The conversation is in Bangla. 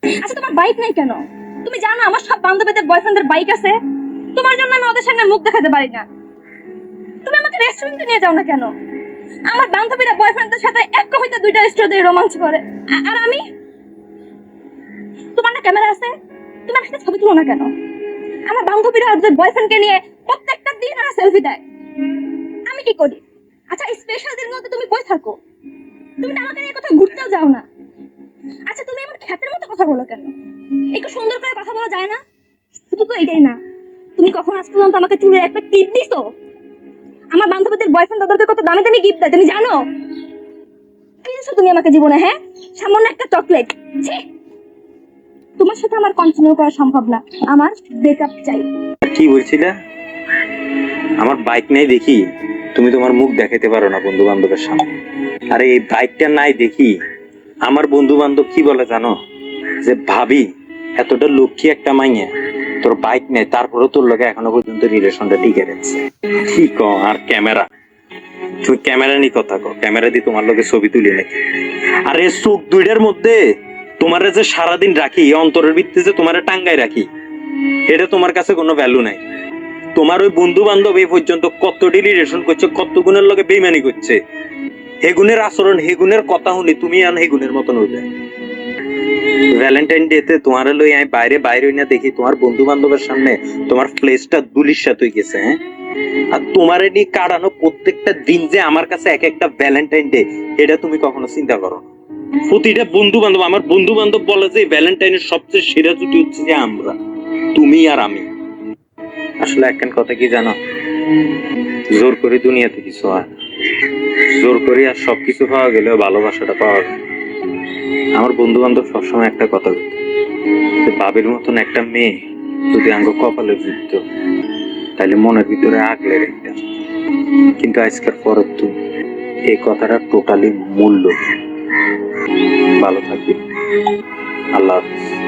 আচ্ছা তোমার বাইক নাই কেন? তুমি জানো আমার সব বান্ধবীদের বয়ফ্রেন্ডের বাইক আছে। তোমার জন্য আমি ওদের সামনে মুখ দেখাতে পারি না। তুমি আমাকে রেস্টুরেন্টে নিয়ে যাও না কেন? আমার বান্ধবীরা বয়ফ্রেন্ডের সাথে এক হইতে দুইটা রেস্টুরেন্টে রোমান্স করে, আর আমি? তোমার না ক্যামেরা আছে, তুমি আমার সাথে ছবি তুলো না কেন? আমার বান্ধবীরা ওদের বয়ফ্রেন্ডকে নিয়ে প্রত্যেকটা দিন ওরা সেলফি দেয়, আমি কি করি? আচ্ছা এই স্পেশাল দিনের মধ্যে তুমি কই থাকো? তুমি তো আমাকে নিয়ে কোথাও ঘুরতেও যাও না। আচ্ছা তুমি আমার খ্যাতের মতো কথা বলো কেন? একটু সুন্দর করে কথা বলা যায় না? শুধু তো এটাই না, তুমি কখন আজ পর্যন্ত আমাকে চুলে একটা টিপ দিছো? আমার বান্ধবীদের বয়ফ্রেন্ড তাদেরকে কত দামি দামি গিফট দেয় তুমি জানো? কি দিছো তুমি আমাকে জীবনে? হ্যাঁ, সামান্য একটা চকলেট। ছি! তোমার সাথে আমার কন্টিনিউ করা সম্ভব না, আমার ব্রেকআপ চাই। কি বলছিলে? আমার বাইক নাই দেখি তুমি তোমার মুখ দেখাতে পারো না বন্ধু বান্ধবের সামনে। আরে এই বাইকটা নাই দেখি আমার বন্ধু বান্ধব কি বলে জানো? যে ভাবি এতটা লক্ষ্মী একটা মাইয়া, তোর বাইক নেই তারপরে তোর লগে এখনো পর্যন্ত রিলেশনটা টিকে যাচ্ছে। কি কও? আর ক্যামেরা, তুমি ক্যামেরা নিয়ে কথা কও, ক্যামেরা দিয়ে তোমার লগে ছবি তুলি নাকি? আরে চোখ দুইটার মধ্যে তোমারে যে সারাদিন রাখি, অন্তরের ভিত্তিতে যে তোমারে টাঙ্গাই রাখি, এটা তোমার কাছে কোনো ভ্যালু নাই। তোমার ওই বন্ধু বান্ধব এই পর্যন্ত কত রিলেশন করছে, কত গুণের লগে বেইমানি করছে, হেগুনের আচরণ হেগুনের কথা শুনি তুমি আন হেগুনের মতন হইলে। ভ্যালেন্টাইন ডে তে তোমার লই আমি বাইরে বাইরে না দেখি তোমার বন্ধু বান্ধবের সামনে তোমার প্লেসটা দুলিশাত হয়ে গেছে। হ্যাঁ, আর তোমার এটি কাটানো প্রত্যেকটা দিন যে আমার কাছে এক একটা ভ্যালেন্টাইন ডে, এটা তুমি কখনো চিন্তা করো না? প্রতিটা বন্ধু বান্ধব, আমার বন্ধু বান্ধব বলে যে ভ্যালেন্টাইনের সবচেয়ে সেরা জুটি হচ্ছে যে আমরা, তুমি আর আমি। আসলে একখান কথা কি জানো? জোর করে দুনিয়াতে কিছু হয় না। জোর করে আর সবকিছু পাওয়া গেলেও ভালোবাসাটা পাওয়া যায় না। আমার বন্ধু বান্ধব সবসময় একটা কথা বলতো যে বাবির মতন একটা মেয়ে যদি আঙ্গ কপালে জুটতো তাহলে মনের ভিতরে আগলে রেখতাম। কিন্তু আজকের পরে তো এই কথাটা টোটালি মূল্য। ভালো থাকবি। আল্লাহ হাফেজ।